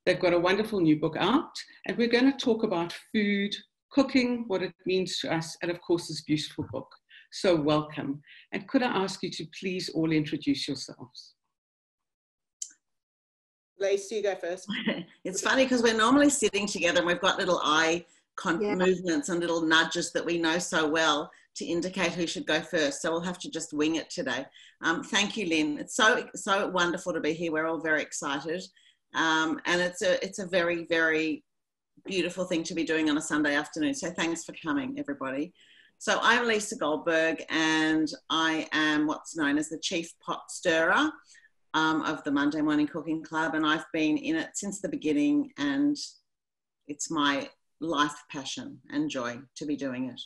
They've got a wonderful new book out, and we're going to talk about food, cooking, what it means to us, and of course this beautiful book. So welcome. And could I ask you to please all introduce yourselves? Lise, you go first. It's funny because we're normally sitting together and we've got little eye movements and little nudges that we know so well to indicate who should go first. So we'll have to just wing it today. Thank you, Lynn. It's so wonderful to be here. We're all very excited. And it's a very, very beautiful thing to be doing on a Sunday afternoon. So thanks for coming, everybody. So I'm Lisa Goldberg, and I am what's known as the Chief Pot Stirrer of the Monday Morning Cooking Club, and I've been in it since the beginning, and it's my life passion and joy to be doing it.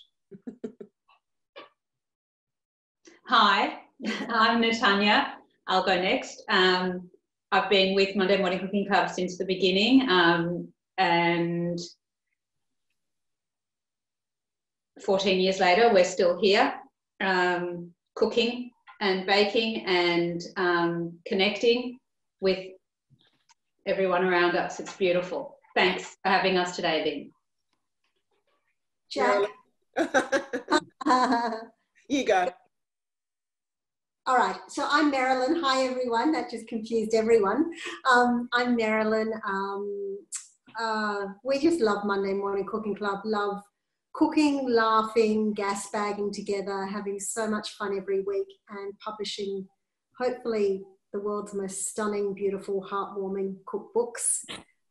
Hi, I'm Natanya. I'll go next. I've been with Monday Morning Cooking Club since the beginning, and 14 years later, we're still here, cooking and baking and connecting with everyone around us. It's beautiful. Thanks for having us today, Lynn. Jack. You go. All right, so I'm Marilyn. Hi, everyone. That just confused everyone. I'm Marilyn. We just love Monday Morning Cooking Club, love cooking, laughing, gas bagging together, having so much fun every week, and publishing, hopefully, the world's most stunning, beautiful, heartwarming cookbooks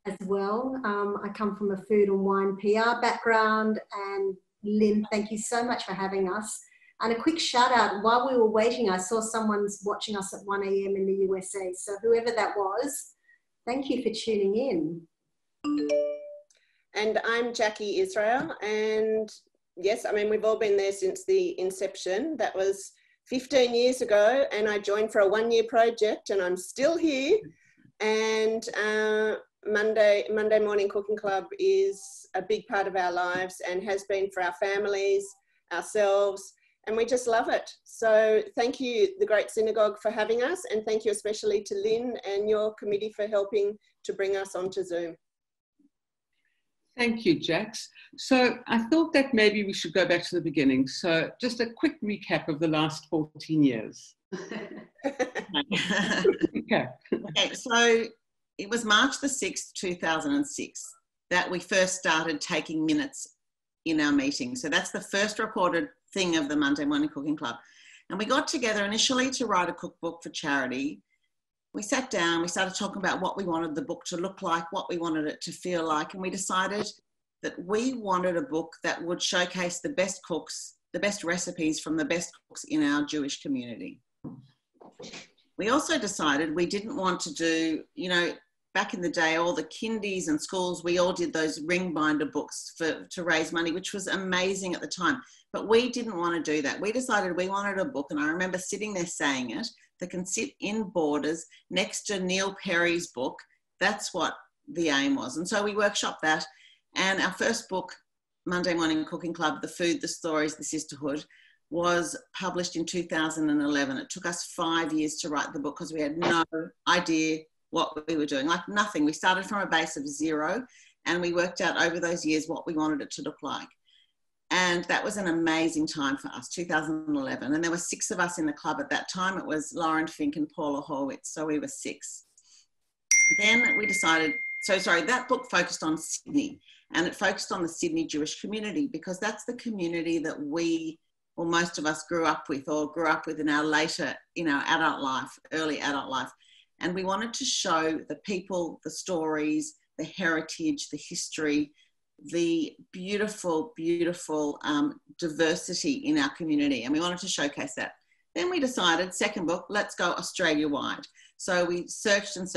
as well. I come from a food and wine PR background, and Lynn, thank you so much for having us. And a quick shout out, while we were waiting, I saw someone's watching us at 1 a.m. in the USA. So whoever that was, thank you for tuning in. And I'm Jackie Israel, and yes, I mean, we've all been there since the inception. That was 15 years ago, and I joined for a one-year project, and I'm still here. And Monday Morning Cooking Club is a big part of our lives and has been for our families, ourselves, and we just love it. So thank you, the Great Synagogue, for having us, and thank you especially to Lynn and your committee for helping to bring us onto Zoom. Thank you, Jax. So I thought that maybe we should go back to the beginning. So just a quick recap of the last 14 years. Okay, so it was March the 6th, 2006, that we first started taking minutes in our meeting. So that's the first recorded thing of the Monday Morning Cooking Club. And we got together initially to write a cookbook for charity. We sat down, we started talking about what we wanted the book to look like, what we wanted it to feel like, and we decided that we wanted a book that would showcase the best cooks, the best recipes from the best cooks in our Jewish community. We also decided we didn't want to do, you know, back in the day, all the kindies and schools, we all did those ring binder books to raise money, which was amazing at the time. But we didn't want to do that. We decided we wanted a book, and I remember sitting there saying it, that can sit in borders next to Neil Perry's book. That's what the aim was. And so we workshopped that. And our first book, Monday Morning Cooking Club, The Food, the Stories, the Sisterhood, was published in 2011. It took us 5 years to write the book because we had no idea what we were doing, like nothing. We started from a base of 0, and we worked out over those years what we wanted it to look like. And that was an amazing time for us, 2011. And there were 6 of us in the club at that time. It was Lauren Fink and Paula Horwitz, so we were 6. Then we decided, that book focused on Sydney, and it focused on the Sydney Jewish community, because that's the community that we, or most of us, grew up with in our later, adult life, early adult life. And we wanted to show the people, the stories, the heritage, the history, the beautiful, beautiful diversity in our community. And we wanted to showcase that. Then we decided, second book, let's go Australia-wide. So we searched and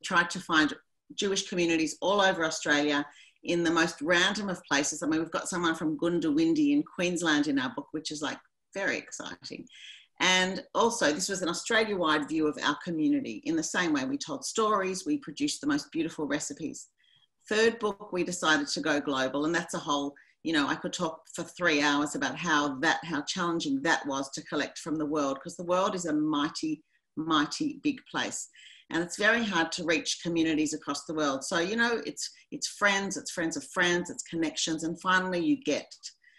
tried to find Jewish communities all over Australia in the most random of places. I mean, we've got someone from Goondiwindi in Queensland in our book, which is like very exciting. And also, this was an Australia-wide view of our community. In the same way, we told stories, we produced the most beautiful recipes. Third book, we decided to go global, and that's a whole, I could talk for 3 hours about how challenging that was to collect from the world, because the world is a mighty, mighty big place. And it's very hard to reach communities across the world. So, you know, it's friends of friends, it's connections. And finally, you get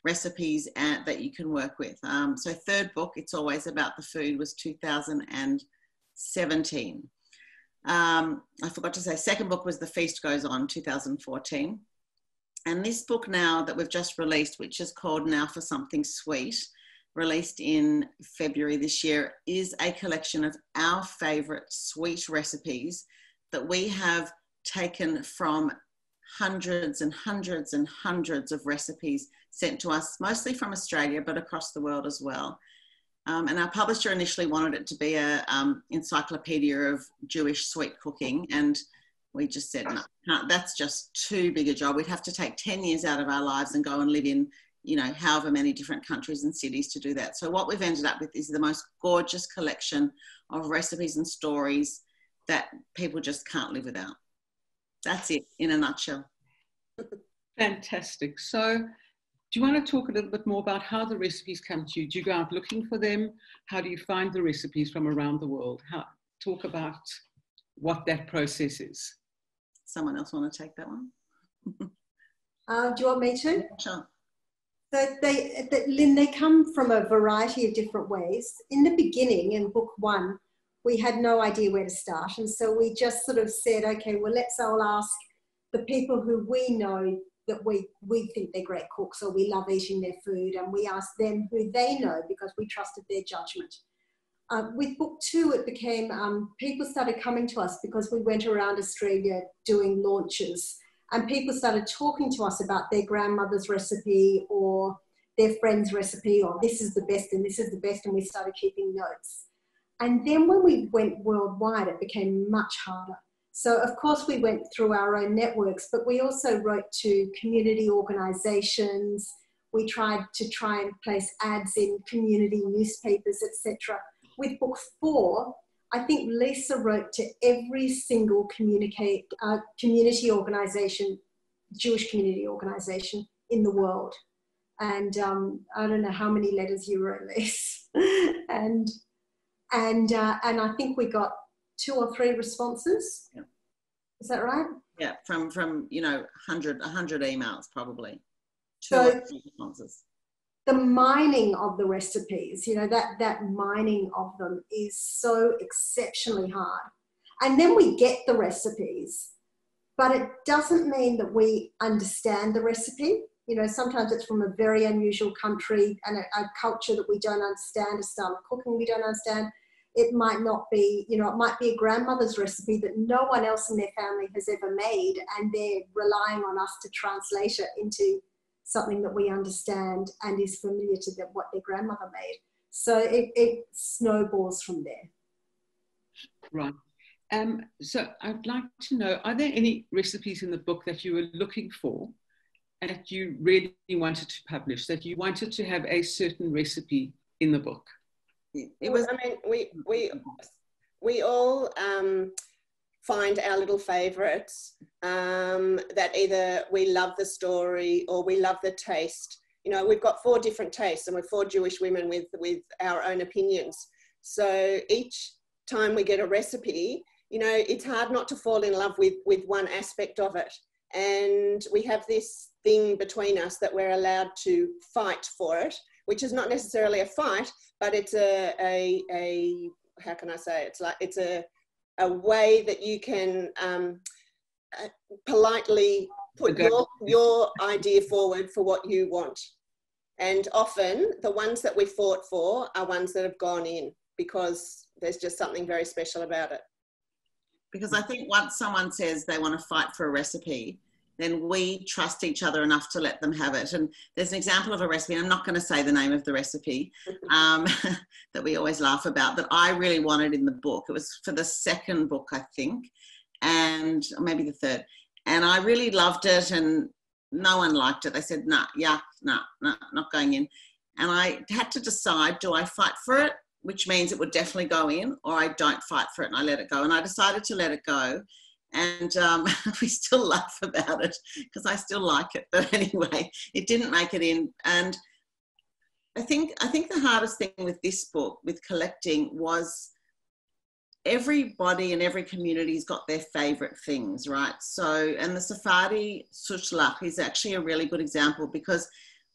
recipes that you can work with. So third book, It's Always About the Food, was 2017. I forgot to say, second book was The Feast Goes On, 2014. And this book now that we've just released, which is called Now for Something Sweet, released in February this year, is a collection of our favourite sweet recipes that we have taken from hundreds and hundreds and hundreds of recipes sent to us, mostly from Australia, but across the world as well. And our publisher initially wanted it to be a encyclopedia of Jewish sweet cooking, and we just said, no, that's just too big a job. We'd have to take 10 years out of our lives and go and live in, you know, however many different countries and cities to do that. So what we've ended up with is the most gorgeous collection of recipes and stories that people just can't live without. That's it in a nutshell. Fantastic. So do you want to talk a little bit more about how the recipes come to you? Do you go out looking for them? How do you find the recipes from around the world? Talk about what that process is. Someone else want to take that one? Do you want me to? Sure. So Lynn, they come from a variety of different ways. In the beginning, in book one, we had no idea where to start. And so we just sort of said, okay, well, let's all ask the people who we know that we think they're great cooks or we love eating their food, and we asked them who they know because we trusted their judgment. With book two, it became, people started coming to us because we went around Australia doing launches, and people started talking to us about their grandmother's recipe or their friend's recipe, or this is the best and this is the best, and we started keeping notes. And then when we went worldwide, it became much harder. So of course we went through our own networks, but we also wrote to community organisations. We tried and place ads in community newspapers, etc. With book four, I think Lisa wrote to every single community organisation, Jewish community organisation in the world. And I don't know how many letters you wrote, Lisa. and I think we got 2 or 3 responses. Yeah. Is that right? Yeah, from you know, 100 emails probably. 2 So or 3 responses. the mining of the recipes, you know, that mining of them is so exceptionally hard. And then we get the recipes, but it doesn't mean that we understand the recipe. You know, sometimes it's from a very unusual country and a culture that we don't understand, a style of cooking we don't understand. It might not be, you know, it might be a grandmother's recipe that no one else in their family has ever made, and they're relying on us to translate it into something that we understand and is familiar to them, what their grandmother made. So it snowballs from there. Right. So I'd like to know, are there any recipes in the book that you were looking for and that you really wanted to publish, that you wanted to have a certain recipe in the book? It was. I mean, we all find our little favourites that either we love the story or we love the taste. You know, we've got 4 different tastes, and we're 4 Jewish women with our own opinions. So each time we get a recipe, you know, it's hard not to fall in love with one aspect of it. And we have this thing between us that we're allowed to fight for it, which is not necessarily a fight, but it's a how can I say, it's a way that you can politely put your idea forward for what you want. And often the ones that we fought for are ones that have gone in because there's just something very special about it. Because I think once someone says they want to fight for a recipe, then we trust each other enough to let them have it. And there's an example of a recipe, and I'm not going to say the name of the recipe, that we always laugh about, that I really wanted in the book. It was for the second book, I think, and or maybe the third. And I really loved it, and no one liked it. They said, nah, not going in. And I had to decide, do I fight for it, which means it would definitely go in, or I don't fight for it and I let it go. And I decided to let it go. And we still laugh about it because I still like it. But anyway, it didn't make it in. And I think the hardest thing with this book, with collecting, was everybody in every community's got their favorite things, right? So, and the Sephardi sushlach is actually a really good example, because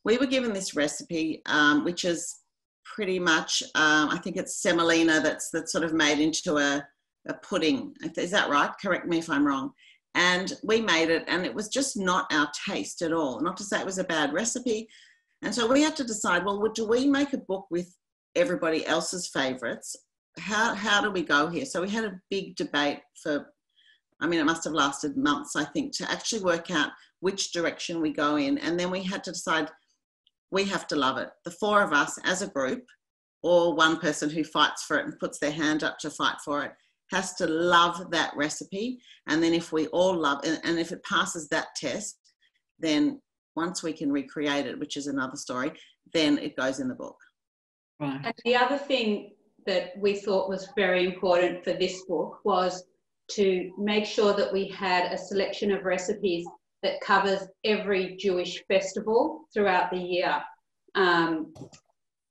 we were given this recipe, which is pretty much, I think it's semolina that's sort of made into a pudding. Is that right? Correct me if I'm wrong. And we made it, and it was just not our taste at all. Not to say it was a bad recipe. And so we had to decide, well, do we make a book with everybody else's favorites? How do we go here? So we had a big debate for, I mean, it must have lasted months, I think, to actually work out which direction we go in. And then we had to decide, we have to love it. The four of us as a group, or one person who fights for it and puts their hand up to fight for it, has to love that recipe. And then if we all love it, and if it passes that test, then once we can recreate it, which is another story, then it goes in the book. Right. And the other thing that we thought was very important for this book was to make sure that we had a selection of recipes that covers every Jewish festival throughout the year.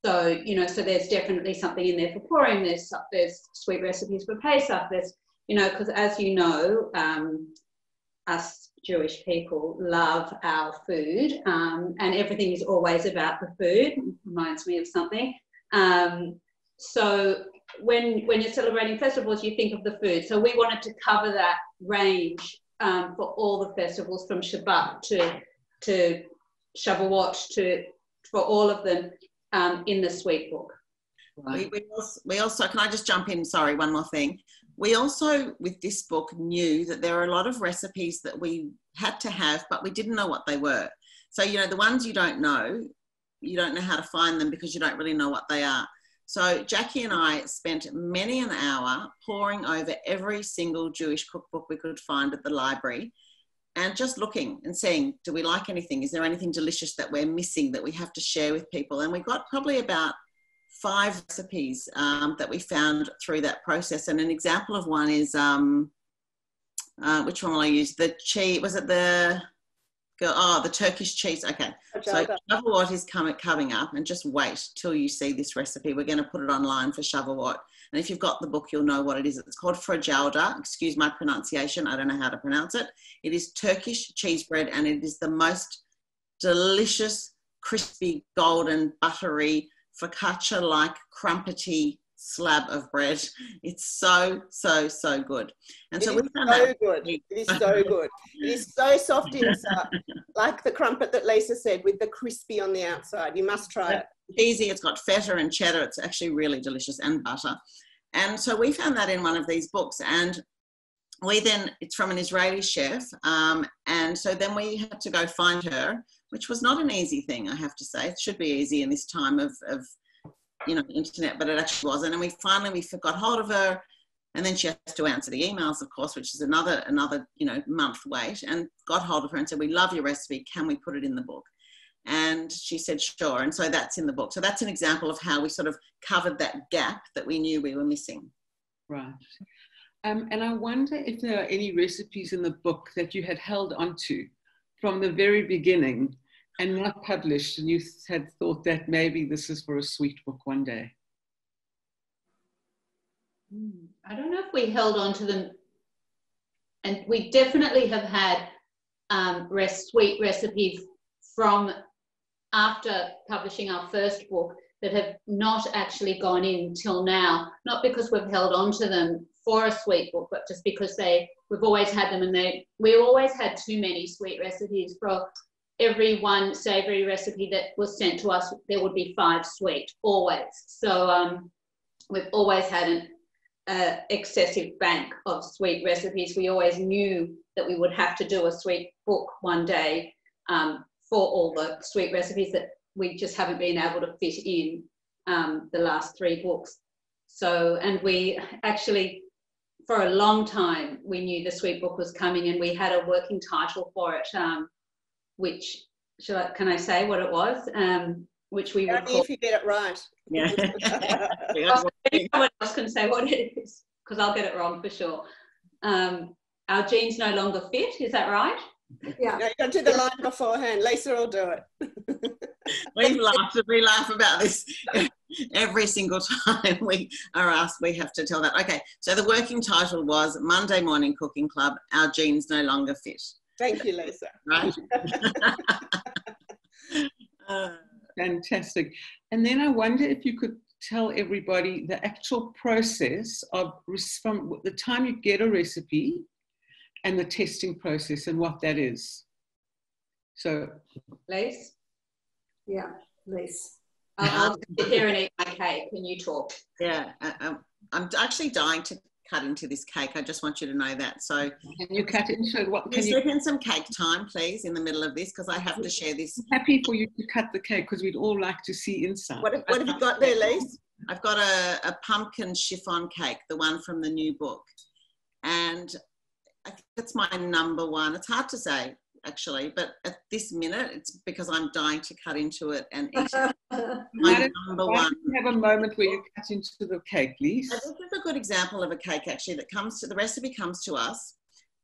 So, you know, so there's definitely something in there for Purim, there's sweet recipes for Pesach, there's, you know, because as you know, us Jewish people love our food, and everything is always about the food. It reminds me of something. So when you're celebrating festivals, you think of the food. So we wanted to cover that range for all the festivals, from Shabbat to Shavuot, for all of them in the sweet book. Right. We also, can I just jump in? Sorry, one more thing. We also, with this book, knew that there are a lot of recipes that we had to have, but we didn't know what they were. So, you know, the ones you don't know how to find them because you don't really know what they are. So Jackie and I spent many an hour poring over every single Jewish cookbook we could find at the library, and just looking and seeing, do we like anything? Is there anything delicious that we're missing that we have to share with people? And we got probably about 5 recipes that we found through that process. And an example of one is, which one will I use? The cheese, was it the Turkish cheese? Okay. So Shavuot is coming up, and just wait till you see this recipe. We're going to put it online for Shavuot. And if you've got the book, you'll know what it is. It's called frajauda. Excuse my pronunciation. I don't know how to pronounce it. It is Turkish cheese bread, and it is the most delicious, crispy, golden, buttery, focaccia-like, crumpety slab of bread. It's so, so, so good. And so we found that good. It is so good. It is so soft inside, like the crumpet that Lisa said, with the crispy on the outside. You must try it. It's easy. It's got feta and cheddar. It's actually really delicious, and butter. And so we found that in one of these books, and it's from an Israeli chef. And so then we had to go find her, which was not an easy thing, I have to say. It should be easy in this time of you know, internet, but it actually wasn't. And we got hold of her, and then she has to answer the emails, of course, which is another, you know, month wait, and got hold of her and said, we love your recipe. Can we put it in the book? And she said, sure. And so that's in the book. So that's an example of how we sort of covered that gap that we knew we were missing. Right. And I wonder if there are any recipes in the book that you had held onto from the very beginning and not published, and you had thought that maybe this is for a sweet book one day. I don't know if we held on to them, and we definitely have had sweet recipes from after publishing our first book that have not actually gone in till now, not because we've held on to them for a sweet book, but just because we've always had them, and we always had too many sweet recipes. For every one savoury recipe that was sent to us, there would be 5 sweet, always. So we've always had an excessive bank of sweet recipes. We always knew that we would have to do a sweet book one day for all the sweet recipes that we just haven't been able to fit in the last 3 books. So, and we actually, for a long time, we knew the sweet book was coming, and we had a working title for it, which, can I say what it was? Which we would call... if you get it right. Yeah. Someone else can say what it is, because I'll get it wrong for sure. Our jeans no longer fit, is that right? Yeah. No, you got to do the line beforehand. Lisa will do it. We laugh about this every single time we are asked. We have to tell that. Okay, so the working title was Monday Morning Cooking Club, Our Genes No Longer Fit. Thank you, Lisa. Right? Fantastic. And then I wonder if you could tell everybody the actual process of from the time you get a recipe and the testing process and what that is. So, Lise? Yeah, Lise. I'll sit here and eat my cake and you talk. Yeah, I'm actually dying to cut into this cake. I just want you to know that. So can you cut into what? Can you slip in some cake time, please, in the middle of this, because I have to share this. I'm happy for you to cut the cake because we'd all like to see inside. What have you got there, Lise? I've got a pumpkin chiffon cake, the one from the new book. And I think it's my number one. It's hard to say, actually, but at this minute, it's because I'm dying to cut into it and eat it. My number one. Have a moment where you cut into the cake, please. This is a good example of a cake, actually, that comes to, the recipe comes to us.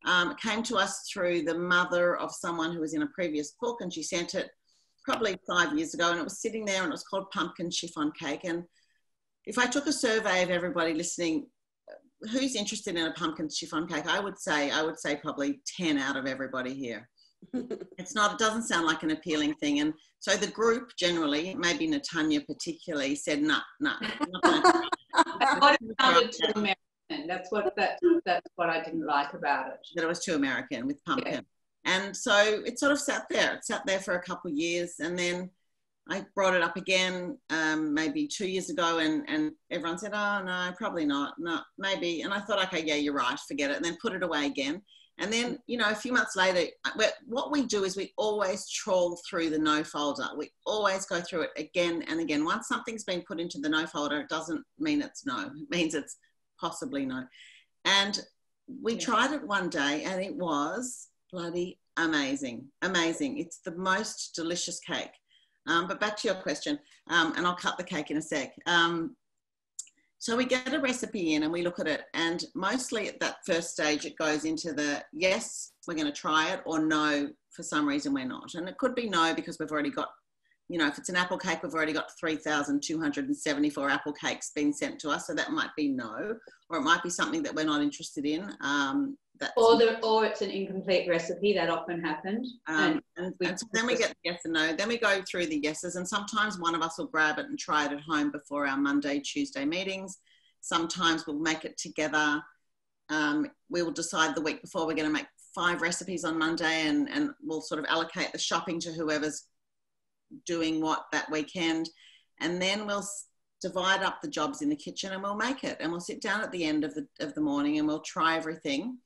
It came to us through the mother of someone who was in a previous book, and she sent it probably 5 years ago, and it was sitting there, and it was called pumpkin chiffon cake. And if I took a survey of everybody listening, who's interested in a pumpkin chiffon cake, I would say probably 10 out of everybody here. It doesn't sound like an appealing thing. And so the group generally, maybe Natanya particularly, said, nah. What it sounded too American. That's what I didn't like about it. That it was too American with pumpkin. Yeah. And so it sort of sat there. It sat there for a couple of years, and then I brought it up again maybe 2 years ago, and everyone said, oh, no, probably not. No, maybe. And I thought, okay, yeah, you're right, forget it. And then put it away again. And then, a few months later, what we do is we always trawl through the no folder. We always go through it again and again. Once something's been put into the no folder, it doesn't mean it's no. It means it's possibly no. And we tried it one day, and it was bloody amazing. Amazing. It's the most delicious cake. But back to your question, and I'll cut the cake in a sec. So we get a recipe in and we look at it, and mostly at that first stage, it goes into the yes, we're going to try it, or no, for some reason we're not. And it could be no because we've already got, if it's an apple cake, we've already got 3,274 apple cakes being sent to us. So that might be no, or it might be something that we're not interested in. Or it's an incomplete recipe. That often happened. And so then we get the yes and no. Then we go through the yeses, and sometimes one of us will grab it and try it at home before our Monday, Tuesday meetings. Sometimes we'll make it together. We will decide the week before we're going to make 5 recipes on Monday, and we'll sort of allocate the shopping to whoever's doing what that weekend. And then we'll divide up the jobs in the kitchen, and we'll make it. And we'll sit down at the end of the morning, and we'll try everything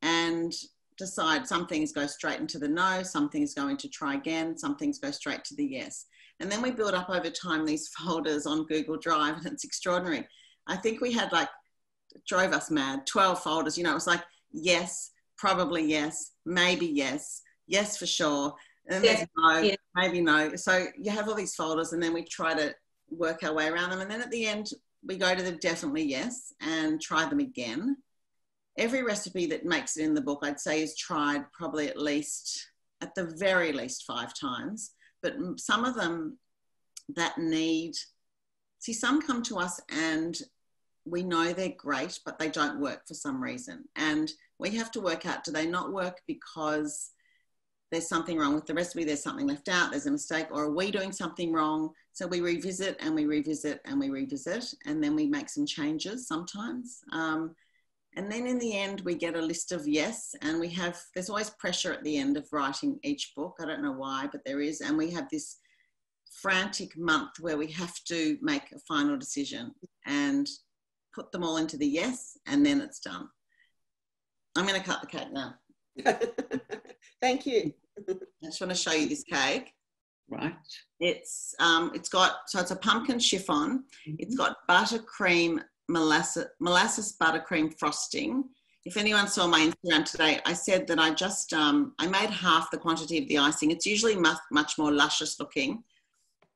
and decide some things go straight into the no, some things go into try again, some things go straight to the yes. And then we build up over time these folders on Google Drive, and it's extraordinary. I think we had it drove us mad, 12 folders. It was like yes, probably yes, maybe yes, yes for sure, and then there's no, maybe no. So you have all these folders, and then we try to work our way around them. And then at the end, we go to the definitely yes and try them again. Every recipe that makes it in the book, I'd say, is tried probably at the very least 5 times. But some of them some come to us and we know they're great, but they don't work for some reason. And we have to work out, do they not work because there's something wrong with the recipe, there's something left out, there's a mistake, or are we doing something wrong? So we revisit and we revisit and we revisit, and then we make some changes sometimes. And then in the end, we get a list of yes, and there's always pressure at the end of writing each book. I don't know why, but there is. And we have this frantic month where we have to make a final decision and put them all into the yes, and then it's done. I'm going to cut the cake now. Thank you. I just want to show you this cake. Right. It's a pumpkin chiffon. Mm-hmm. It's got buttercream, molasses buttercream frosting. If anyone saw my Instagram today, I said that I made half the quantity of the icing. It's usually much more luscious looking,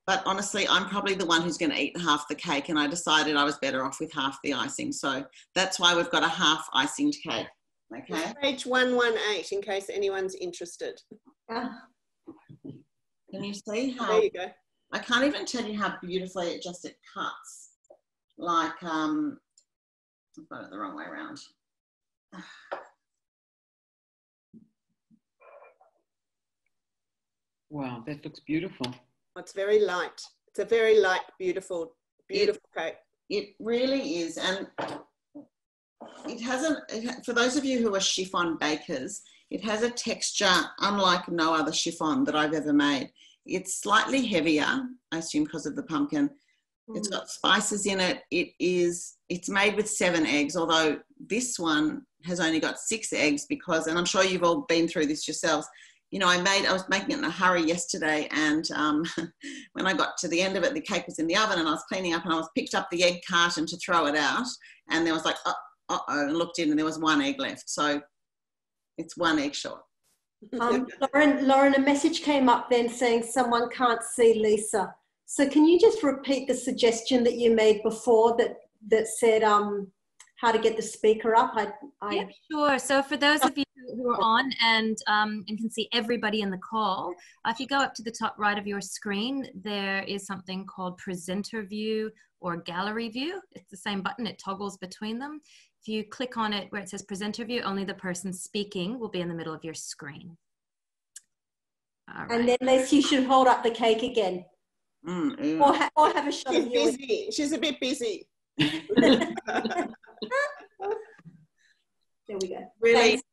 but honestly, I'm probably the one who's going to eat half the cake, and I decided I was better off with half the icing. So that's why we've got a half icinged cake. Okay. It's page 118 in case anyone's interested. Ah, Can you see how? There you go. I can't even tell you how beautifully it cuts. Like, I've got it the wrong way around. Wow, that looks beautiful. It's very light. It's a very light, beautiful cake. It really is. And it hasn't, for those of you who are chiffon bakers, it has a texture unlike no other chiffon that I've ever made. It's slightly heavier, I assume because of the pumpkin. It's got spices in it. It's made with 7 eggs, although this one has only got 6 eggs because, and I'm sure you've all been through this yourselves, you know, I was making it in a hurry yesterday, and when I got to the end of it, the cake was in the oven and I was cleaning up and I picked up the egg carton to throw it out, and there was like, uh-oh, and looked in and there was 1 egg left. So it's 1 egg short. Lauren, a message came up then saying someone can't see Lisa. So can you just repeat the suggestion that you made before that said how to get the speaker up? Yeah, sure. So for those of you who are on and can see everybody in the call, if you go up to the top right of your screen, there is something called presenter view or gallery view. It's the same button, it toggles between them. If you click on it where it says presenter view, only the person speaking will be in the middle of your screen. All right. And then Lisa, you should hold up the cake again. Or have a shot of you. Busy. She's a bit busy. There we go. Really, Thanks.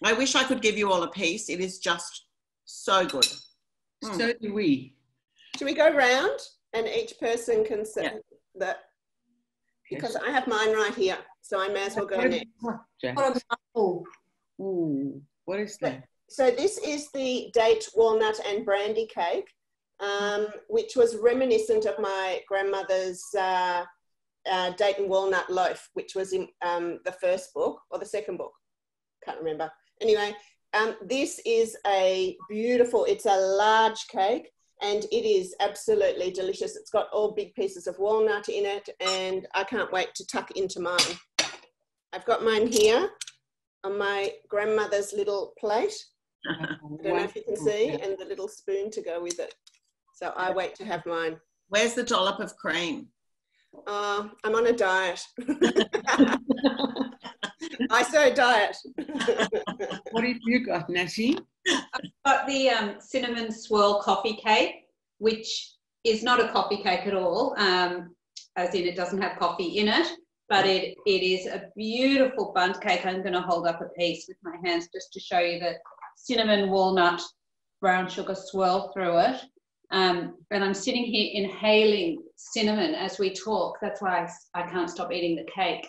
I wish I could give you all a piece. It is just so good. So do we. Should we go round and each person can say that? Because I have mine right here, so I may as well go next. Ooh, what is that? So this is the date, walnut and brandy cake, which was reminiscent of my grandmother's date and walnut loaf, which was in the first book or the second book. Can't remember. Anyway, this is a beautiful, it's a large cake and it is absolutely delicious. It's got all big pieces of walnut in it and I can't wait to tuck into mine. I've got mine here on my grandmother's little plate. I don't know if you can see, and the little spoon to go with it. So I wait to have mine. Where's the dollop of cream? I'm on a diet. I say diet. What have you got, Natty? I've got the cinnamon swirl coffee cake, which is not a coffee cake at all, as in it doesn't have coffee in it, but it is a beautiful bundt cake. I'm going to hold up a piece with my hands just to show you the cinnamon, walnut, brown sugar swirl through it. And I'm sitting here inhaling cinnamon as we talk. That's why I can't stop eating the cake,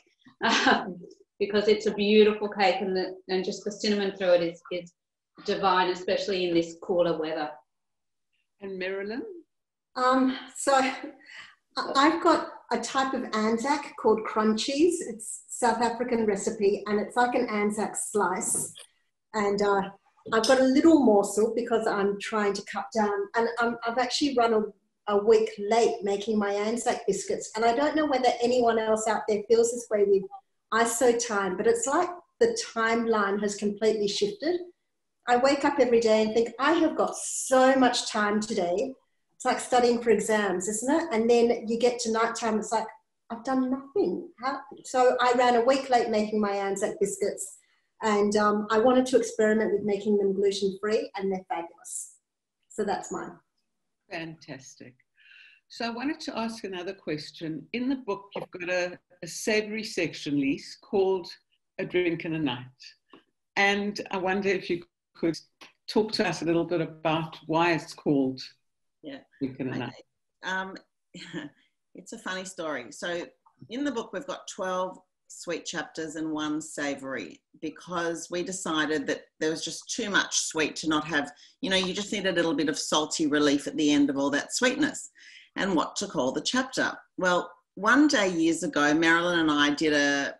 because it's a beautiful cake and just the cinnamon through it is divine, especially in this cooler weather. And Marilyn? So I've got a type of Anzac called crunchies. It's South African recipe and it's like an Anzac slice. And I've got a little morsel because I'm trying to cut down, and I've actually run a week late making my Anzac biscuits, and I don't know whether anyone else out there feels this way with ISO time, but it's like the timeline has completely shifted. I wake up every day and think, I have got so much time today. It's like studying for exams, isn't it? And then you get to nighttime, it's like, I've done nothing. So I ran a week late making my Anzac biscuits. And I wanted to experiment with making them gluten-free, and they're fabulous. So that's mine. Fantastic. So I wanted to ask another question. In the book, you've got a savoury section, Lise, called A Drink and a Night. And I wonder if you could talk to us a little bit about why it's called Drink and a Night. It's a funny story. So in the book, we've got 12 sweet chapters and 1 savoury, because we decided that there was just too much sweet to not have, you know, you just need a little bit of salty relief at the end of all that sweetness. And what to call the chapter? Well, one day years ago, Marilyn and I did a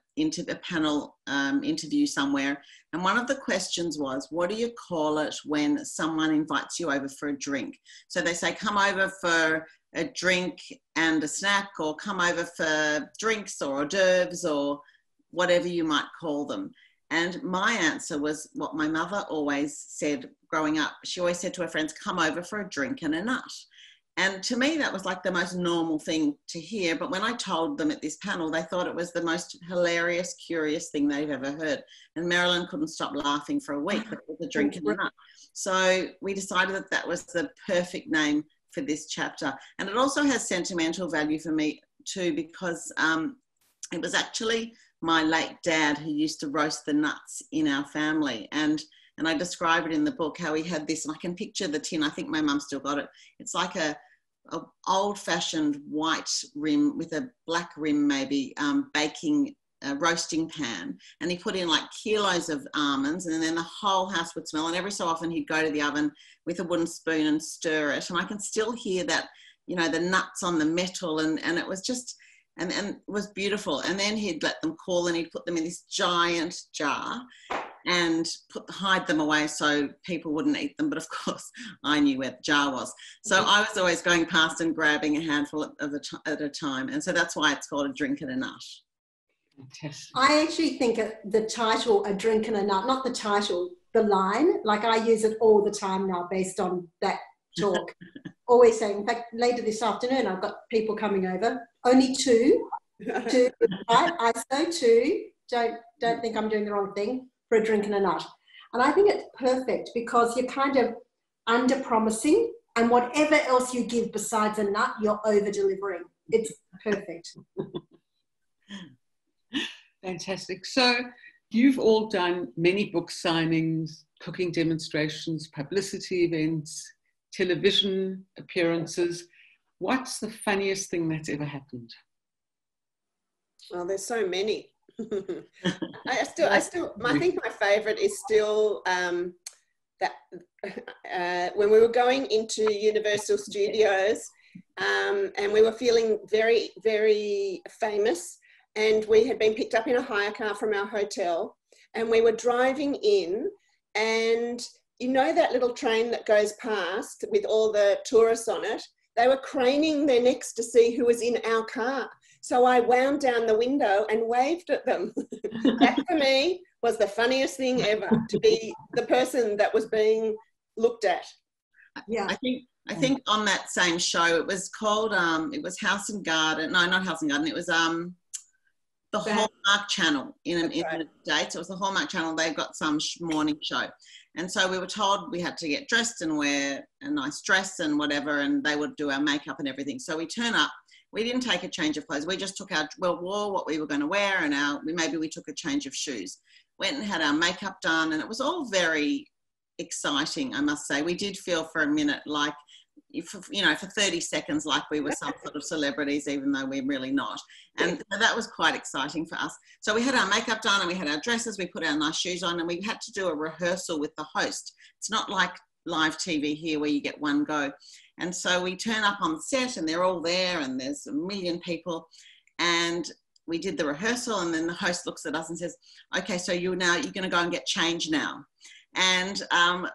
panel interview somewhere, and one of the questions was, what do you call it when someone invites you over for a drink? So they say, come over for a drink and a snack, or come over for drinks or hors d'oeuvres or whatever you might call them. And my answer was what my mother always said growing up. She always said to her friends, come over for a drink and a nut. And to me, that was like the most normal thing to hear. But when I told them at this panel, they thought it was the most hilarious, curious thing they've ever heard. And Marilyn couldn't stop laughing for a week. It was a drink and a nut. So we decided that that was the perfect name for this chapter. And it also has sentimental value for me too, because it was actually my late dad who used to roast the nuts in our family. And I describe it in the book, how he had this, and I can picture the tin. I think my mum still got it. It's like a old-fashioned white rim with a black rim, maybe, baking roasting pan. And he put in like kilos of almonds, and then the whole house would smell. And every so often he'd go to the oven with a wooden spoon and stir it. And I can still hear that, you know, the nuts on the metal, and it was just, and it was beautiful. And then he'd let them cool, and he'd put them in this giant jar and hide them away so people wouldn't eat them. But of course, I knew where the jar was. So I was always going past and grabbing a handful at a time. And so that's why it's called A Drink and a Nut. Fantastic. I actually think the title, A Drink and a Nut, not the title, the line, like I use it all the time now based on that talk. Always saying, in fact, later this afternoon, I've got people coming over, only two, right? I say two, don't think I'm doing the wrong thing, for a drink and a nut. And I think it's perfect because you're kind of under promising, and whatever else you give besides a nut, you're over delivering. It's perfect. Fantastic. So you've all done many book signings, cooking demonstrations, publicity events, television appearances. What's the funniest thing that's ever happened? Well, there's so many. I think my favourite is still that when we were going into Universal Studios and we were feeling very, very famous, and we had been picked up in a hire car from our hotel, and we were driving in, and you know that little train that goes past with all the tourists on it? They were craning their necks to see who was in our car. So I wound down the window and waved at them. That for me was the funniest thing ever, to be the person that was being looked at. Yeah. I think on that same show, it was called, it was House and Garden. No, not House and Garden. It was the Hallmark Channel in the States. It was the Hallmark Channel. They've got some morning show. And so we were told we had to get dressed and wear a nice dress and whatever, and they would do our makeup and everything. So we turn up. We didn't take a change of clothes. We just took wore what we were going to wear, and maybe we took a change of shoes. Went and had our makeup done, and it was all very exciting, I must say. We did feel for a minute like, for 30 seconds, like we were some sort of celebrities, even though we're really not. And that was quite exciting for us. So we had our makeup done, and we had our dresses, we put our nice shoes on, and we had to do a rehearsal with the host. It's not like live TV here where you get one go. And so we turn up on set, and they're all there, and there's a million people, and we did the rehearsal, and then the host looks at us and says, okay, so you're going to go and get changed now. And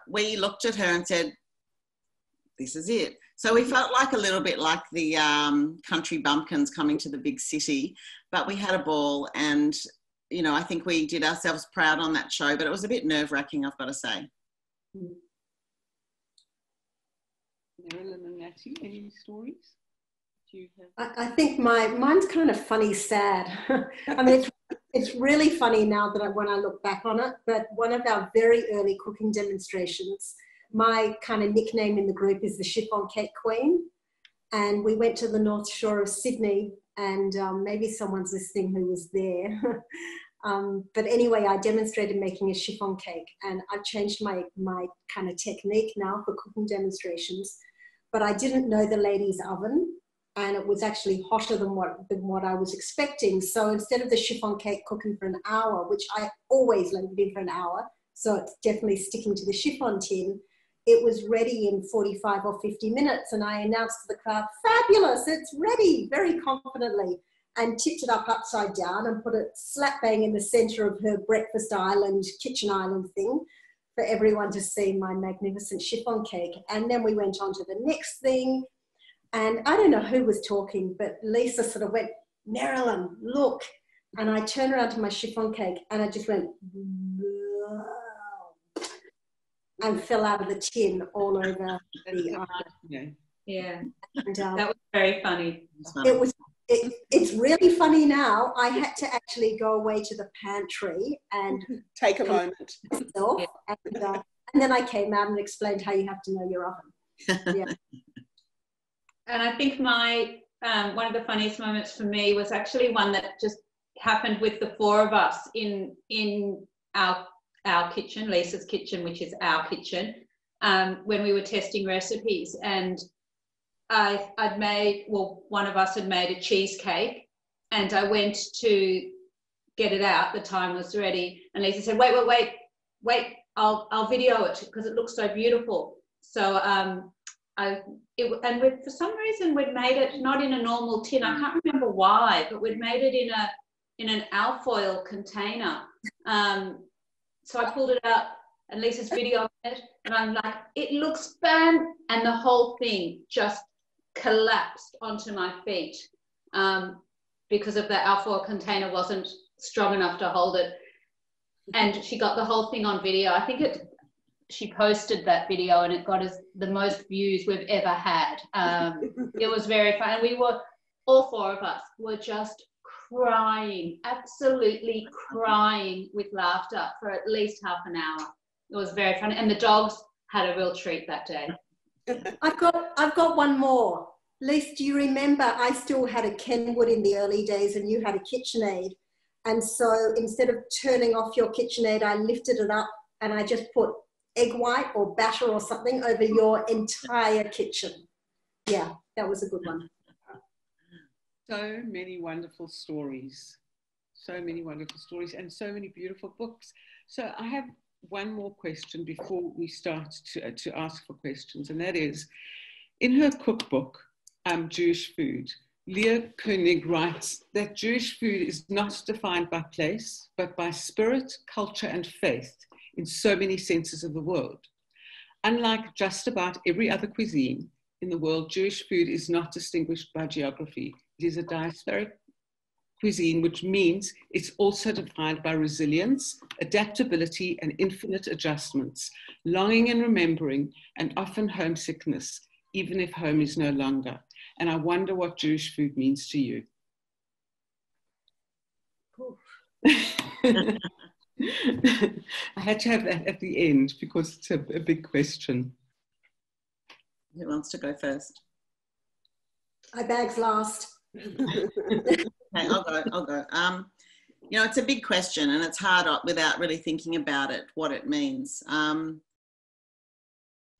we looked at her and said, this is it. So we felt like a little bit like the country bumpkins coming to the big city, but we had a ball, and, you know, I think we did ourselves proud on that show, but it was a bit nerve-wracking, I've got to say. Marilyn and Natty, any stories? Do you have? I think mine's kind of funny, sad. I mean, it's really funny now that when I look back on it, but one of our very early cooking demonstrations, my kind of nickname in the group is the Chiffon Cake Queen. And we went to the North Shore of Sydney, and maybe someone's listening who was there. But anyway, I demonstrated making a chiffon cake, and I've changed my kind of technique now for cooking demonstrations. But I didn't know the lady's oven, and it was actually hotter than what I was expecting. So instead of the chiffon cake cooking for an hour, which I always let it in for an hour, so it's definitely sticking to the chiffon tin, it was ready in 45 or 50 minutes. And I announced to the crowd, fabulous, it's ready, very confidently, and tipped it up upside down and put it slap bang in the center of her breakfast island, kitchen island thing for everyone to see my magnificent chiffon cake. And then we went on to the next thing. And I don't know who was talking, but Lisa sort of went, Marilyn, look. And I turned around to my chiffon cake, and I just went, and fell out of the tin all over the Yeah, and, that was very funny. it's really funny now. I had to actually go away to the pantry and take a moment. Myself, and then I came out and explained how you have to know your oven. Yeah. And I think my one of the funniest moments for me was actually one that just happened with the four of us in our kitchen, Lisa's kitchen, which is our kitchen, when we were testing recipes. And I'd made, well, one of us had made a cheesecake, and I went to get it out. The time was ready, and Lisa said, wait, I'll video it because it looks so beautiful. So for some reason we'd made it not in a normal tin. I can't remember why, but we'd made it in an alfoil container. So I pulled it out, and Lisa's videoing it, and I'm like, it looks and the whole thing just collapsed onto my feet because of the alfoil container wasn't strong enough to hold it. And she got the whole thing on video. I think she posted that video, and it got us the most views we've ever had. It was very fun. And we were, all four of us were just crying, absolutely crying with laughter for at least half an hour. It was very fun. And the dogs had a real treat that day. I've got one more. Lise, do you remember I still had a Kenwood in the early days and you had a KitchenAid? And so instead of turning off your KitchenAid, I lifted it up and I just put egg white or batter or something over your entire kitchen. Yeah, that was a good one. So many wonderful stories. So many wonderful stories and so many beautiful books. So I have one more question before we start to ask for questions, and that is, in her cookbook, Jewish Food, Leah Koenig writes that Jewish food is not defined by place, but by spirit, culture, and faith in so many senses of the world. Unlike just about every other cuisine in the world, Jewish food is not distinguished by geography. It is a diasporic cuisine, which means it's also defined by resilience, adaptability, and infinite adjustments, longing and remembering, and often homesickness, even if home is no longer. And I wonder what Jewish food means to you. I had to have that at the end because it's a big question. Who wants to go first? I bags last. Okay, I'll go. You know, it's a big question and it's hard without really thinking about it, what it means.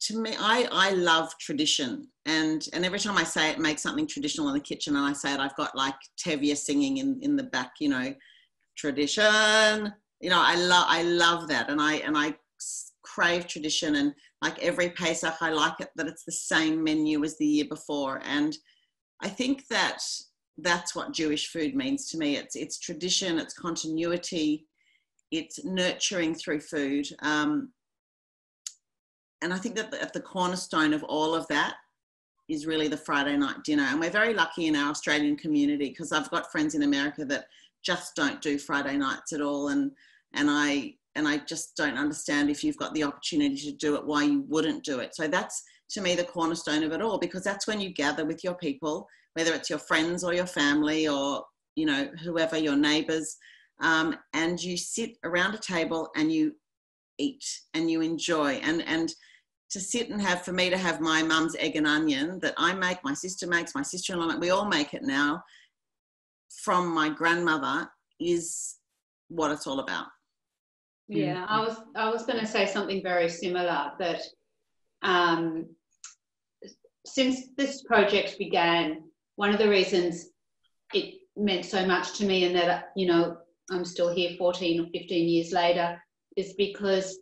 To me, I love tradition, and every time I say it, make something traditional in the kitchen, and I say it, I've got like Tevye singing in the back, you know, tradition. You know, I love that, and I crave tradition, and like every Pesach, I like it that it's the same menu as the year before, and I think that's what Jewish food means to me. It's tradition, it's continuity, it's nurturing through food. And I think that at the cornerstone of all of that is really the Friday night dinner. And we're very lucky in our Australian community because I've got friends in America that just don't do Friday nights at all. And I just don't understand, if you've got the opportunity to do it, why you wouldn't do it. So that's, to me, the cornerstone of it all, because that's when you gather with your people, whether it's your friends or your family or, you know, whoever, your neighbours, and you sit around a table and you eat and you enjoy. And to sit and have, for me to have my mum's egg and onion that I make, my sister makes, my sister-in-law makes, we all make it now, from my grandmother, is what it's all about. Yeah, I was going to say something very similar, that since this project began, one of the reasons it meant so much to me, and that, you know, I'm still here 14 or 15 years later, is because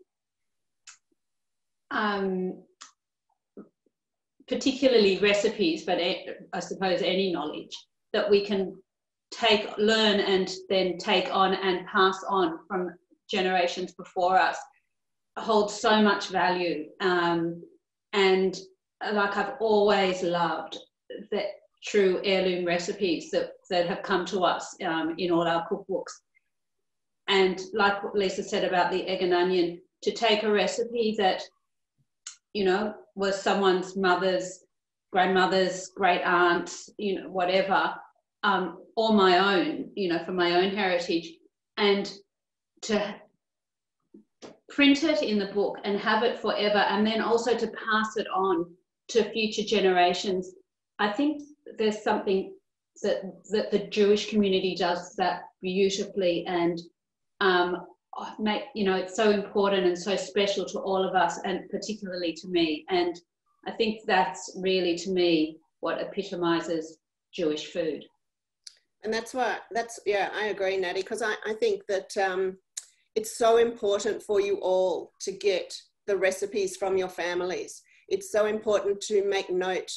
particularly recipes, but I suppose any knowledge that we can learn and then take on and pass on from generations before us holds so much value. And like, I've always loved the true heirloom recipes that have come to us in all our cookbooks. And like what Lisa said about the egg and onion, to take a recipe that, you know, was someone's mother's, grandmother's, great aunt's, you know, whatever, or my own, you know, from my own heritage, and to print it in the book and have it forever, and then also to pass it on to future generations. I think there's something that the Jewish community does that beautifully, and you know, it's so important and so special to all of us, and particularly to me. And I think that's really, to me, what epitomizes Jewish food. And yeah, I agree, Natty, because I think that it's so important for you all to get the recipes from your families. It's so important to make note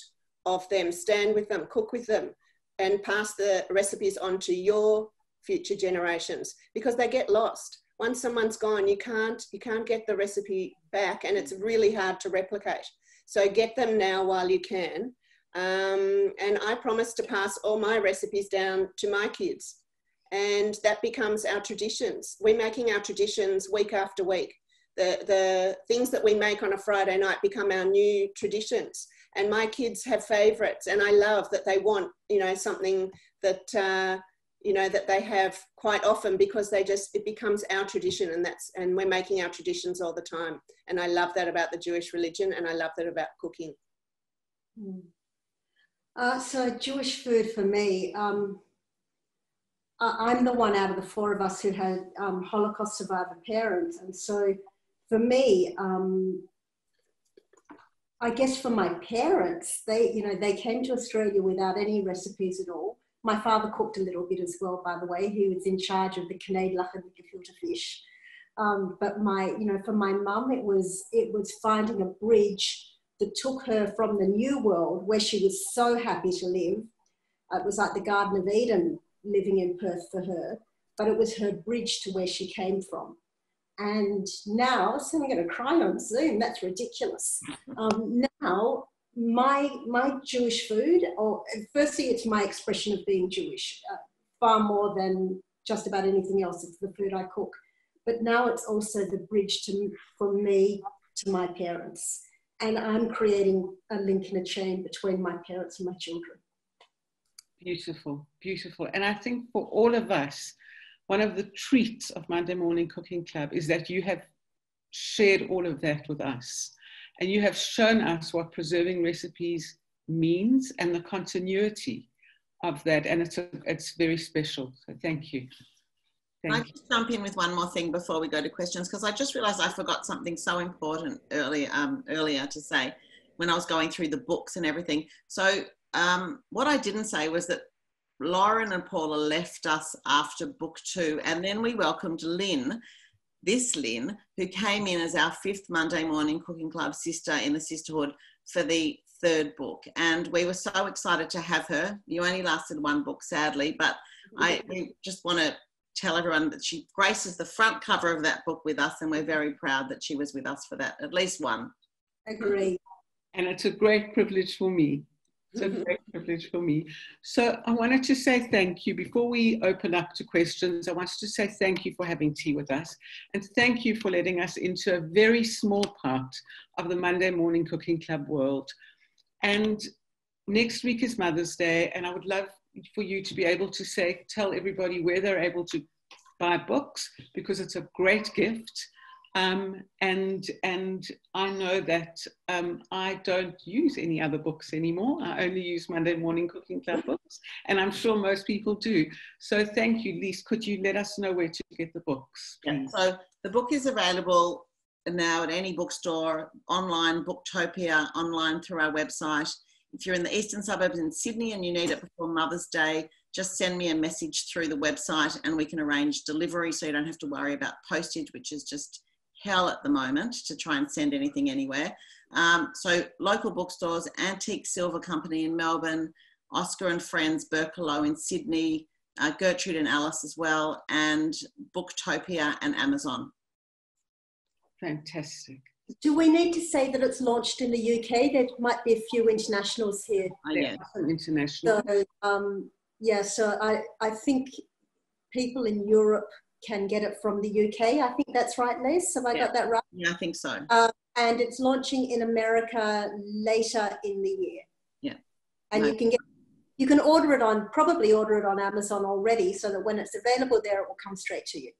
of them, stand with them, cook with them, and pass the recipes on to your future generations, because they get lost. Once someone's gone, you can't get the recipe back, and it's really hard to replicate. So get them now while you can. And I promise to pass all my recipes down to my kids, and that becomes our traditions. We're making our traditions week after week. The things that we make on a Friday night become our new traditions, and my kids have favorites, and I love that they want, you know, something that you know, that they have quite often, because it becomes our tradition, and we're making our traditions all the time. And I love that about the Jewish religion, and I love that about cooking. So Jewish food for me, I'm the one out of the four of us who had Holocaust survivor parents. And so for me, I guess for my parents, they came to Australia without any recipes at all. My father cooked a little bit as well, by the way. He was in charge of the knedlach and the gefilte fish. But for my mum, it was finding a bridge that took her from the new world, where she was so happy to live. It was like the Garden of Eden living in Perth for her, but it was her bridge to where she came from. And now, so I'm going to cry on Zoom, that's ridiculous. Now, my Jewish food, firstly, it's my expression of being Jewish, far more than just about anything else. It's the food I cook. But now it's also the bridge from me to my parents. And I'm creating a link and a chain between my parents and my children. Beautiful, beautiful. And I think for all of us, one of the treats of Monday Morning Cooking Club is that you have shared all of that with us. And you have shown us what preserving recipes means and the continuity of that. And it's very special. So thank you. I can jump in with one more thing before we go to questions, because I just realised I forgot something so important earlier to say when I was going through the books and everything. So what I didn't say was that Lauren and Paula left us after book 2, and then we welcomed Lynn, who came in as our 5th Monday Morning Cooking Club sister in the sisterhood for the 3rd book. And we were so excited to have her. You only lasted 1 book, sadly, but we just want to tell everyone that she graces the front cover of that book with us, and we're very proud that she was with us for that, at least 1. Agree. And it's a great privilege for me. It's a great privilege for me. So I wanted to say thank you. Before we open up to questions, I wanted to say thank you for having tea with us. And thank you for letting us into a very small part of the Monday Morning Cooking Club world. And next week is Mother's Day, and I would love for you to be able to tell everybody where they're able to buy books, because it's a great gift. And I know that I don't use any other books anymore. I only use Monday Morning Cooking Club books, and I'm sure most people do. So thank you, Lise. Could you let us know where to get the books, please? Yeah, so the book is available now at any bookstore, online, Booktopia, online through our website. If you're in the eastern suburbs in Sydney and you need it before Mother's Day, just send me a message through the website and we can arrange delivery, so you don't have to worry about postage, which is just hell at the moment to try and send anything anywhere. So local bookstores, Antique Silver Company in Melbourne, Oscar and Friends, Berkeleau in Sydney, Gertrude and Alice as well, and Booktopia and Amazon. Fantastic. Do we need to say that it's launched in the UK? There might be a few internationals here. Yeah, international. So, so I think people in Europe can get it from the UK. I think that's right, Liz. Have I got that right? Yeah, I think so. And it's launching in America later in the year. Yeah. And you can order it on, probably order it on Amazon already, so that when it's available there, it will come straight to you.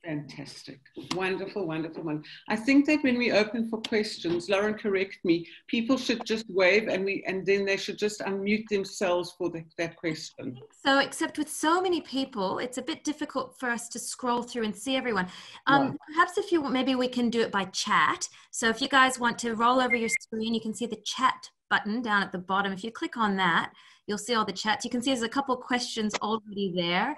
Fantastic. Wonderful, wonderful, wonderful. I think that when we open for questions, Lauren, correct me, people should just wave and then they should just unmute themselves for that question. So, except with so many people, it's a bit difficult for us to scroll through and see everyone. Perhaps if you maybe we can do it by chat. So if you guys want to roll over your screen, you can see the chat button down at the bottom. If you click on that, you'll see all the chats. You can see there's a couple questions already there.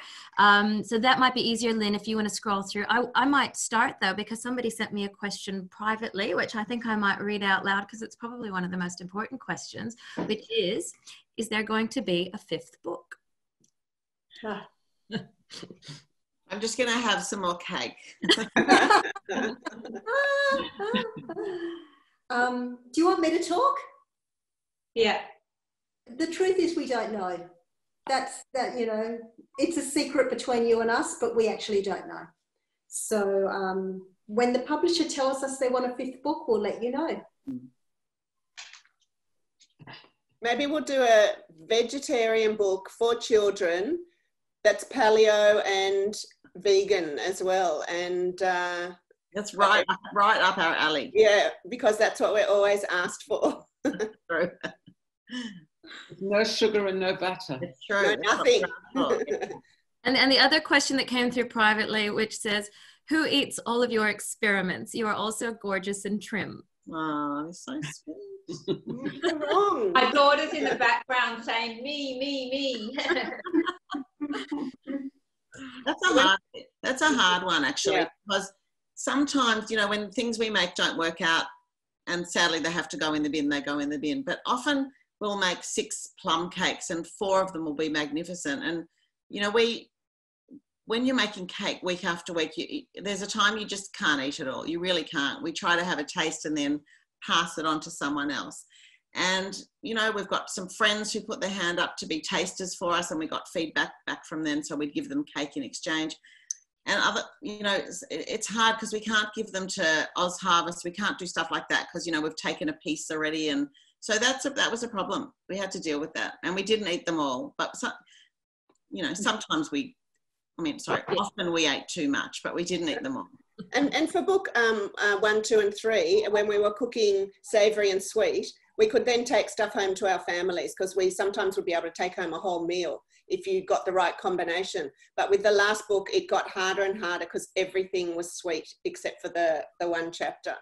So that might be easier, Lynn, if you want to scroll through. I might start though, because somebody sent me a question privately, which I think I might read out loud because it's probably one of the most important questions, which is there going to be a fifth book? I'm just going to have some more cake. Do you want me to talk? Yeah. The truth is we don't know. You know, it's a secret between you and us, but we actually don't know. So when the publisher tells us they want a fifth book, we'll let you know. Maybe we'll do a vegetarian book for children that's paleo and vegan as well. And that's right up our alley. Yeah, because that's what we're always asked for. True. No sugar and no butter. It's true. No, nothing. And the other question that came through privately, which says, who eats all of your experiments? You are also gorgeous and trim. Oh, that's so sweet. You're wrong. My daughter's in the background saying, me. That's a hard one, actually, because sometimes, you know, when things we make don't work out, and sadly they have to go in the bin, they go in the bin. But often we'll make 6 plum cakes and 4 of them will be magnificent. And, you know, when you're making cake week after week, there's a time you just can't eat it all. You really can't. We try to have a taste and then pass it on to someone else. And, you know, we've got some friends who put their hand up to be tasters for us, and we got feedback back from them, so we'd give them cake in exchange. And other, you know, it's hard because we can't give them to Oz Harvest. We can't do stuff like that because, you know, we've taken a piece already. And so that was a problem. We had to deal with that. And we didn't eat them all. But, you know, sometimes often we ate too much, but we didn't eat them all. And for book 1, 2 and 3, when we were cooking savoury and sweet, we could then take stuff home to our families, because we sometimes would be able to take home a whole meal if you got the right combination. But with the last book, it got harder and harder because everything was sweet except for the one chapter.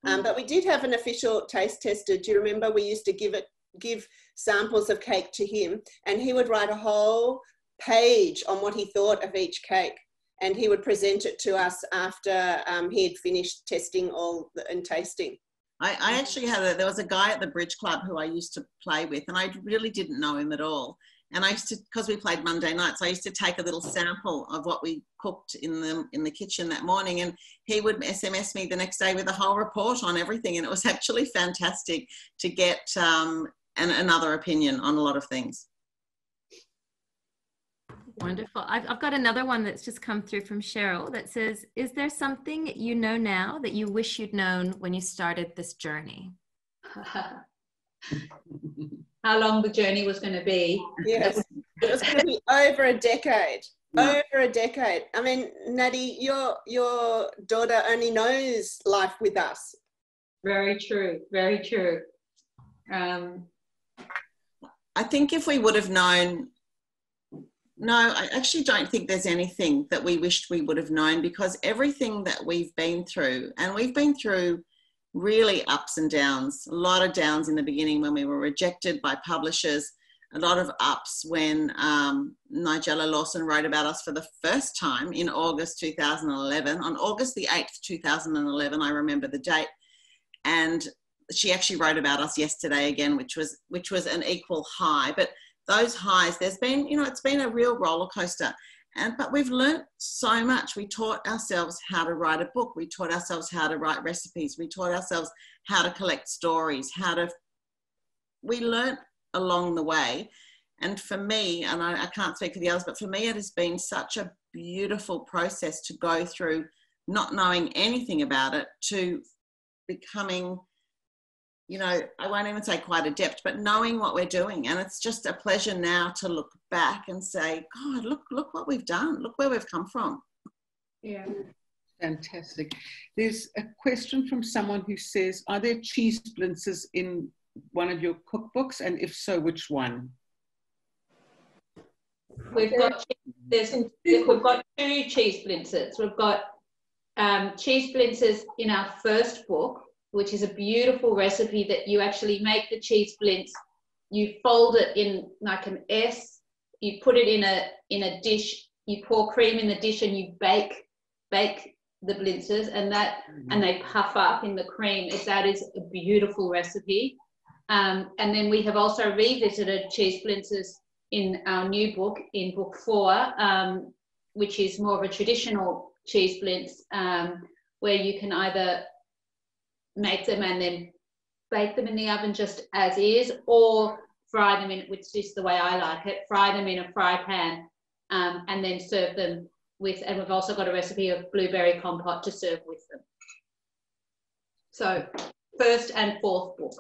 But we did have an official taste tester. Do you remember? We used to give samples of cake to him, and he would write a whole page on what he thought of each cake, and he would present it to us after he had finished testing and tasting. I actually there was a guy at the Bridge Club who I used to play with, and I really didn't know him at all. And I used to, because we played Monday nights, I used to take a little sample of what we cooked in the kitchen that morning, and he would SMS me the next day with a whole report on everything. And it was actually fantastic to get another opinion on a lot of things. Wonderful. I've got another one that's just come through from Cheryl that says, is there something you know now that you wish you'd known when you started this journey? How long the journey was going to be. Yes, it was going to be over a decade. Over a decade. I mean, Natty, your daughter only knows life with us. Very true. Very true. I think if we would have known, no, I actually don't think there's anything that we wished we would have known, because everything that we've been through, and we've been through really ups and downs, a lot of downs in the beginning when we were rejected by publishers, a lot of ups when Nigella Lawson wrote about us for the first time in August 2011, on August the 8th, 2011, I remember the date. And she actually wrote about us yesterday again, which was an equal high. But those highs, there's been, you know, it's been a real roller coaster. But we've learnt so much. We taught ourselves how to write a book. We taught ourselves how to write recipes. We taught ourselves how to collect stories, we learnt along the way. And for me, and I can't speak for the others, but for me, it has been such a beautiful process to go through, not knowing anything about it, to becoming, you know, I won't even say quite adept, but knowing what we're doing. And it's just a pleasure now to look back and say, God, look what we've done. Look where we've come from. Yeah. Fantastic. There's a question from someone who says, are there cheese blintzes in one of your cookbooks? And if so, which one? We've got two cheese blintzes. We've got cheese blintzes in our first book, which is a beautiful recipe that you actually make the cheese blintz. You fold it in like an S. You put it in a dish. You pour cream in the dish and you bake the blintzes, and they puff up in the cream. That is a beautiful recipe. And then we have also revisited cheese blintzes in our new book, in book 4, which is more of a traditional cheese blintz, where you can either make them and then bake them in the oven just as is, or fry them in, which is the way I like it, fry them in a fry pan, and then serve them with, and we've also got a recipe of blueberry compote to serve with them. So first and fourth book.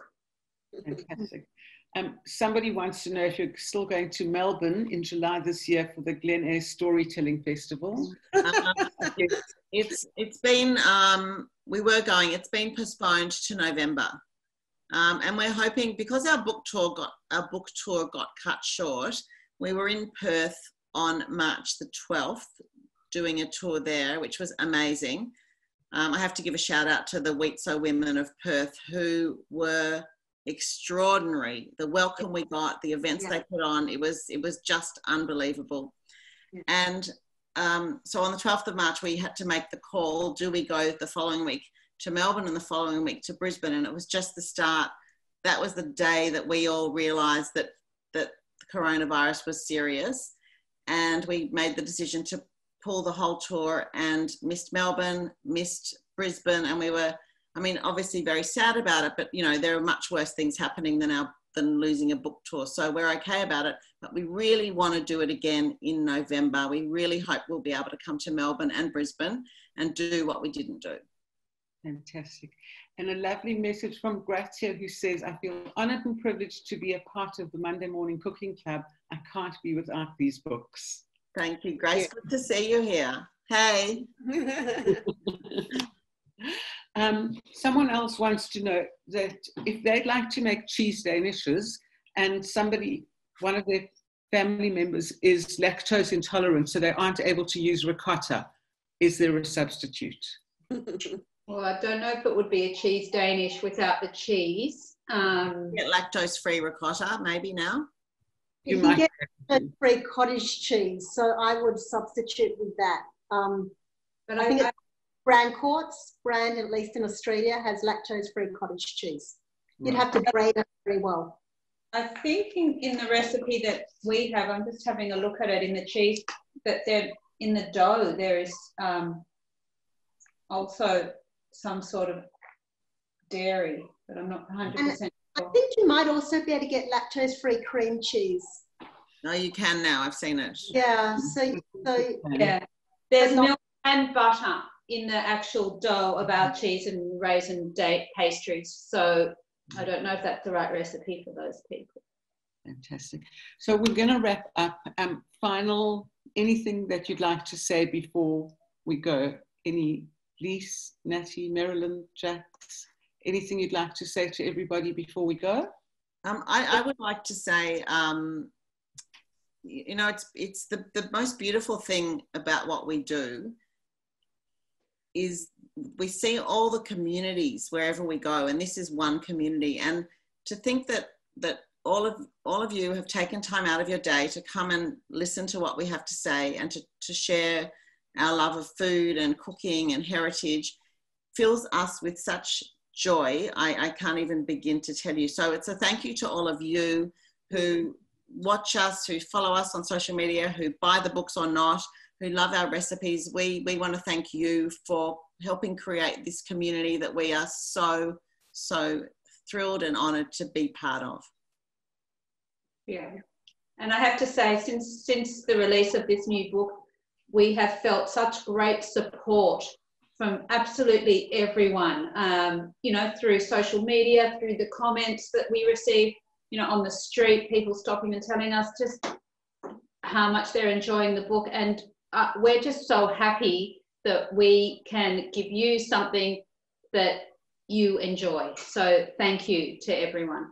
Fantastic. Somebody wants to know if you're still going to Melbourne in July this year for the Glen Eyre Storytelling Festival. It's been, we were going, it's been postponed to November. And we're hoping, because our book tour got cut short, we were in Perth on March the 12th, doing a tour there, which was amazing. I have to give a shout out to the Wheatso women of Perth, who were extraordinary. The welcome we got, the events they put on, it was just unbelievable. And so on the 12th of March, we had to make the call, do we go the following week to Melbourne and the following week to Brisbane? And it was just the start. That was the day that we all realised that the coronavirus was serious, and we made the decision to pull the whole tour and missed Melbourne, missed Brisbane, and we were, I mean, obviously very sad about it, but you know, there are much worse things happening than losing a book tour. So we're okay about it, but we really want to do it again in November. We really hope we'll be able to come to Melbourne and Brisbane and do what we didn't do. Fantastic. And a lovely message from Grazia, who says, I feel honoured and privileged to be a part of the Monday Morning Cooking Club. I can't be without these books. Thank you, Grace. Good to see you here. Hey. Someone else wants to know that if they'd like to make cheese danishes and one of their family members is lactose intolerant, so they aren't able to use ricotta, is there a substitute? Well, I don't know if it would be a cheese Danish without the cheese. Get lactose-free ricotta maybe now. You can get lactose-free cottage cheese, so I would substitute with that. But I think Brand, at least in Australia, has lactose-free cottage cheese. Right. You'd have to grate it very well. I think in the recipe that we have, I'm just having a look at it in the cheese, but then in the dough there is also some sort of dairy, but I'm not 100% sure. I think you might also be able to get lactose-free cream cheese. No, you can now. I've seen it. Yeah. So yeah. There's milk and butter in the actual dough of our cheese and raisin date pastries. So I don't know if that's the right recipe for those people. Fantastic. So we're going to wrap up. Anything that you'd like to say before we go? Any, Lise, Natty, Marilyn, Jax, anything you'd like to say to everybody before we go? I would like to say, you know, it's the most beautiful thing about what we do is we see all the communities wherever we go, and this is one community. And to think that all of you have taken time out of your day to come and listen to what we have to say and to share our love of food and cooking and heritage fills us with such joy. I can't even begin to tell you. So it's a thank you to all of you who watch us, who follow us on social media, who buy the books or not, who love our recipes. We want to thank you for helping create this community that we are so thrilled and honoured to be part of. Yeah, and I have to say, since the release of this new book, we have felt such great support from absolutely everyone, you know, through social media, through the comments that we receive, you know, on the street, people stopping and telling us just how much they're enjoying the book. And we're just so happy that we can give you something that you enjoy. So thank you to everyone.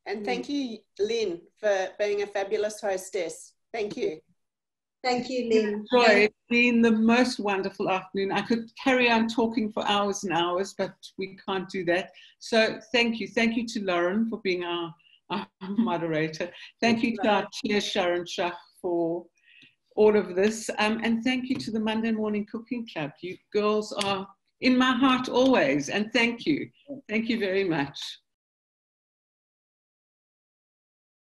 And thank you, Lynn, for being a fabulous hostess. Thank you. Thank you, Lynn. Joy, it's been the most wonderful afternoon. I could carry on talking for hours and hours, but we can't do that. So thank you. Thank you to Lauren for being our moderator. Thank you to our chair, Sharon Shah, for all of this. And thank you to the Monday Morning Cooking Club. You girls are in my heart always. And thank you. Thank you very much.